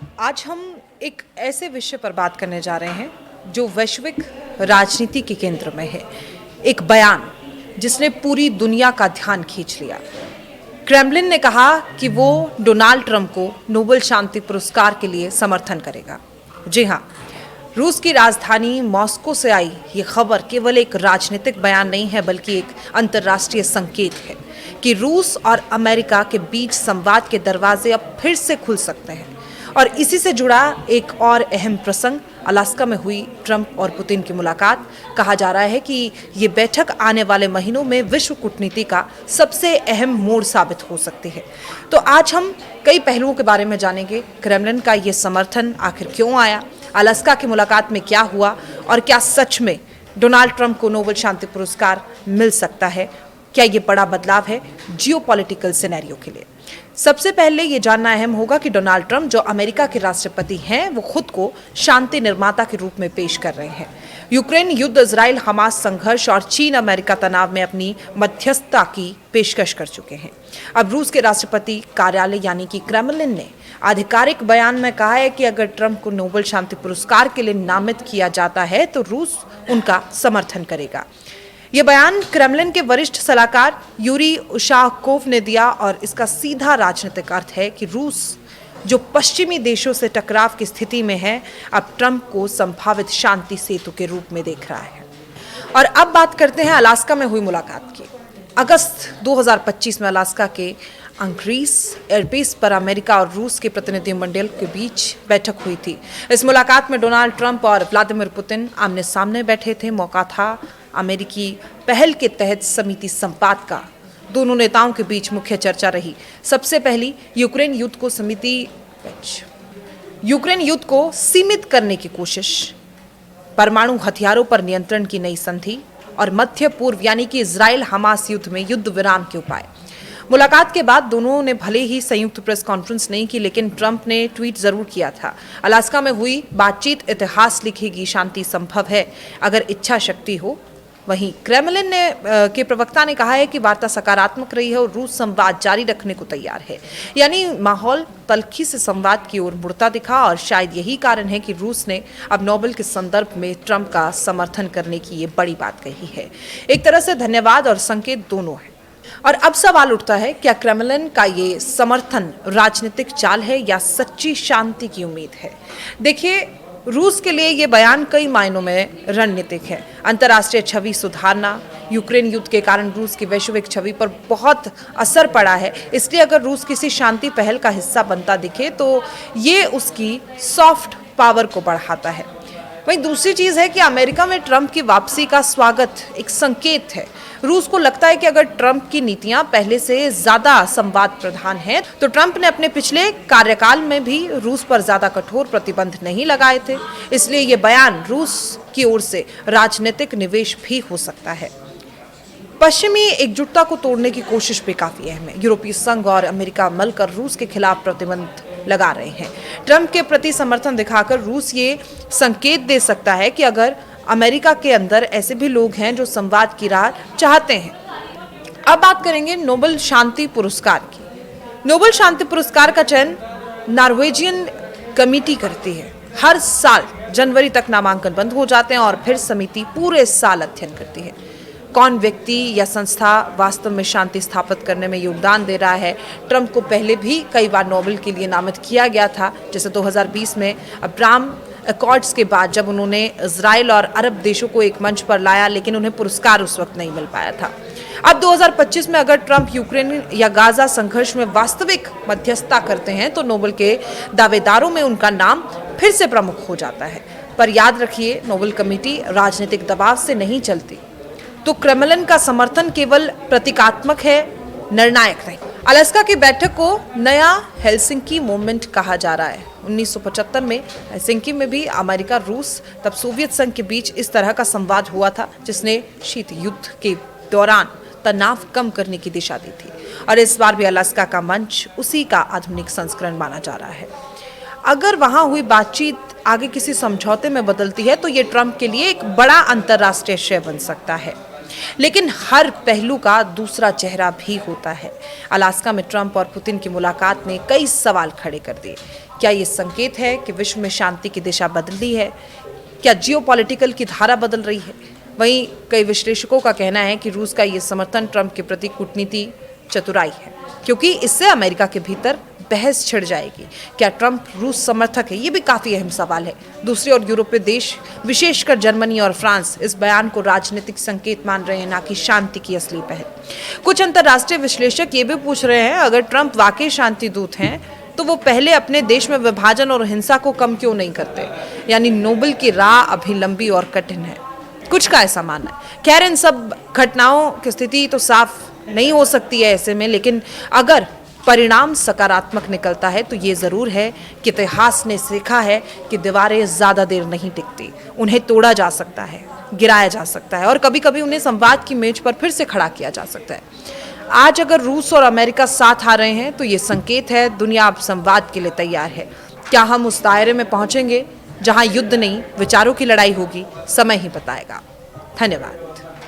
आज हम एक ऐसे विषय पर बात करने जा रहे हैं जो वैश्विक राजनीति के केंद्र में है। एक बयान जिसने पूरी दुनिया का ध्यान खींच लिया। क्रेमलिन ने कहा कि वो डोनाल्ड ट्रंप को नोबेल शांति पुरस्कार के लिए समर्थन करेगा। जी हाँ, रूस की राजधानी मॉस्को से आई ये खबर केवल एक राजनीतिक बयान नहीं है, बल्कि एक अंतर्राष्ट्रीय संकेत है कि रूस और अमेरिका के बीच संवाद के दरवाजे अब फिर से खुल सकते हैं। और इसी से जुड़ा एक और अहम प्रसंग अलास्का में हुई ट्रंप और पुतिन की मुलाकात। कहा जा रहा है कि ये बैठक आने वाले महीनों में विश्व कूटनीति का सबसे अहम मोड़ साबित हो सकती है। तो आज हम कई पहलुओं के बारे में जानेंगे। क्रेमलिन का ये समर्थन आखिर क्यों आया, अलास्का की मुलाकात में क्या हुआ, और क्या सच में डोनाल्ड ट्रंप को नोबेल शांति पुरस्कार मिल सकता है। क्या ये बड़ा बदलाव है जियोपॉलिटिकल सिनेरियो के लिए। सबसे पहले ये जानना अहम होगा कि डोनाल्ड ट्रंप जो अमेरिका के राष्ट्रपति हैं, वो खुद को शांति निर्माता के रूप में पेश कर रहे हैं। यूक्रेन युद्ध, इजराइल हमास संघर्ष और चीन अमेरिका तनाव में अपनी मध्यस्थता की पेशकश कर चुके हैं। अब रूस के राष्ट्रपति कार्यालय यानी कि क्रेमलिन ने आधिकारिक बयान में कहा है कि अगर ट्रंप को नोबेल शांति पुरस्कार के लिए नामित किया जाता है तो रूस उनका समर्थन करेगा। ये बयान क्रेमलिन के वरिष्ठ सलाहकार यूरी उशाकोव ने दिया और इसका सीधा राजनीतिक अर्थ है कि रूस, जो पश्चिमी देशों से टकराव की स्थिति में है, अब ट्रंप को संभावित शांति सेतु के रूप में देख रहा है। और अब बात करते हैं अलास्का में हुई मुलाकात की। अगस्त 2025 में अलास्का के अंग्रीस एयरबेस पर अमेरिका और रूस के प्रतिनिधिमंडल के बीच बैठक हुई थी। इस मुलाकात में डोनाल्ड ट्रंप और व्लादिमीर पुतिन आमने सामने बैठे थे। मौका था अमेरिकी पहल के तहत समिति संवाद का। दोनों नेताओं के बीच मुख्य चर्चा रही। सबसे पहली यूक्रेन युद्ध को सीमित करने की कोशिश, परमाणु हथियारों पर नियंत्रण की नई संधि और मध्य पूर्व यानी कि इजराइल हमास युद्ध में युद्ध विराम के उपाय। मुलाकात के बाद दोनों ने भले ही संयुक्त प्रेस कॉन्फ्रेंस नहीं की, लेकिन ट्रंप ने ट्वीट जरूर किया था। अलास्का में हुई बातचीत इतिहास लिखेगी, शांति संभव है अगर इच्छा शक्ति हो। वहीं क्रेमलिन के प्रवक्ता ने कहा है कि वार्ता सकारात्मक रही है और रूस संवाद जारी रखने को तैयार है। यानी माहौल तल्खी से संवाद की ओर मुड़ता दिखा और शायद यही कारण है कि रूस ने अब नोबेल के संदर्भ में ट्रंप का समर्थन करने की ये बड़ी बात कही है। एक तरह से धन्यवाद और संकेत दोनों है। और अब सवाल उठता है, क्या क्रेमलिन का ये समर्थन राजनीतिक चाल है या सच्ची शांति की उम्मीद है। देखिए, रूस के लिए ये बयान कई मायनों में रणनीतिक है। अंतर्राष्ट्रीय छवि सुधारना, यूक्रेन युद्ध के कारण रूस की वैश्विक छवि पर बहुत असर पड़ा है, इसलिए अगर रूस किसी शांति पहल का हिस्सा बनता दिखे तो ये उसकी सॉफ्ट पावर को बढ़ाता है। वहीं दूसरी चीज है कि अमेरिका में ट्रंप की वापसी का स्वागत एक संकेत है। रूस को लगता है कि अगर ट्रंप की नीतियां पहले से ज्यादा संवाद प्रधान हैं, तो ट्रंप ने अपने पिछले कार्यकाल में भी रूस पर ज्यादा कठोर प्रतिबंध नहीं लगाए थे। इसलिए ये बयान रूस की ओर से राजनीतिक निवेश भी हो सकता है। पश्चिमी एकजुटता को तोड़ने की कोशिश भी काफी अहम है। यूरोपीय संघ और अमेरिका मिलकर रूस के खिलाफ प्रतिबंध लगा रहे हैं। ट्रंप के प्रति समर्थन दिखाकर रूस ये संकेत दे सकता है कि अगर अमेरिका के अंदर ऐसे भी लोग हैं जो संवाद की राह चाहते हैं। अब बात करेंगे नोबेल शांति पुरस्कार की। नोबेल शांति पुरस्कार का चयन नॉर्वेजियन कमेटी करती है। हर साल जनवरी तक नामांकन बंद हो जाते हैं और फिर समिति पूरे साल अध्ययन करती है कौन व्यक्ति या संस्था वास्तव में शांति स्थापित करने में योगदान दे रहा है। ट्रंप को पहले भी कई बार नोबेल के लिए नामित किया गया था, जैसे 2020 में अब्राहम अकॉर्ड्स के बाद, जब उन्होंने इजराइल और अरब देशों को एक मंच पर लाया, लेकिन उन्हें पुरस्कार उस वक्त नहीं मिल पाया था। अब 2025 में अगर ट्रंप यूक्रेन या गाजा संघर्ष में वास्तविक मध्यस्थता करते हैं तो नोबेल के दावेदारों में उनका नाम फिर से प्रमुख हो जाता है। पर याद रखिए, नोबेल कमेटी राजनीतिक दबाव से नहीं चलती, तो क्रेमलिन का समर्थन केवल प्रतीकात्मक है, निर्णायक नहीं। अलास्का की बैठक को नया हेलसिंकी मूवमेंट कहा जा रहा है। 1975 में हेलसिंकी में भी अमेरिका, रूस, तब सोवियत संघ के बीच इस तरह का संवाद हुआ था, जिसने शीत युद्ध के दौरान तनाव कम करने की दिशा दी थी। और इस बार भी अलास्का का मंच उसी का आधुनिक संस्करण माना जा रहा है। अगर वहां हुई बातचीत आगे किसी समझौते में बदलती है तो ये ट्रंप के लिए एक बड़ा अंतर्राष्ट्रीय विषय बन सकता है। लेकिन हर पहलू का दूसरा चेहरा भी होता है। अलास्का में ट्रंप और पुतिन की मुलाकात ने कई सवाल खड़े कर दिए। क्या ये संकेत है कि विश्व में शांति की दिशा बदली है? क्या जियोपॉलिटिकल की धारा बदल रही है? वहीं कई विश्लेषकों का कहना है कि रूस का ये समर्थन ट्रंप के प्रति कूटनीति चतुराई है, क्योंकि इससे अमेरिका के भीतर बहस छिड़ जाएगी। क्या ट्रंप रूस समर्थक है? ये भी काफी अहम सवाल है। दूसरी ओर यूरोपीय देश, विशेषकर जर्मनी और फ्रांस, इस बयान को राजनीतिक संकेत मान रहे हैं, ना कि शांति की असली पहल। कुछ अंतर्राष्ट्रीय विश्लेषक ये भी पूछ रहे हैं, अगर ट्रंप वाकई शांति दूत हैं तो वो पहले अपने देश में विभाजन और हिंसा को कम क्यों नहीं करते? यानी नोबेल की राह अभी लंबी और कठिन है। कुछ का ऐसा मानना है। खैर, इन सब घटनाओं की स्थिति तो साफ नहीं हो सकती है ऐसे में, लेकिन अगर परिणाम सकारात्मक निकलता है तो ये जरूर है कि इतिहास ने सीखा है कि दीवारें ज्यादा देर नहीं टिकती, उन्हें तोड़ा जा सकता है, गिराया जा सकता है और कभी कभी उन्हें संवाद की मेज पर फिर से खड़ा किया जा सकता है। आज अगर रूस और अमेरिका साथ आ रहे हैं तो ये संकेत है दुनिया अब संवाद के लिए तैयार है। क्या हम उस दायरे में पहुंचेंगे जहां युद्ध नहीं, विचारों की लड़ाई होगी? समय ही बताएगा। धन्यवाद।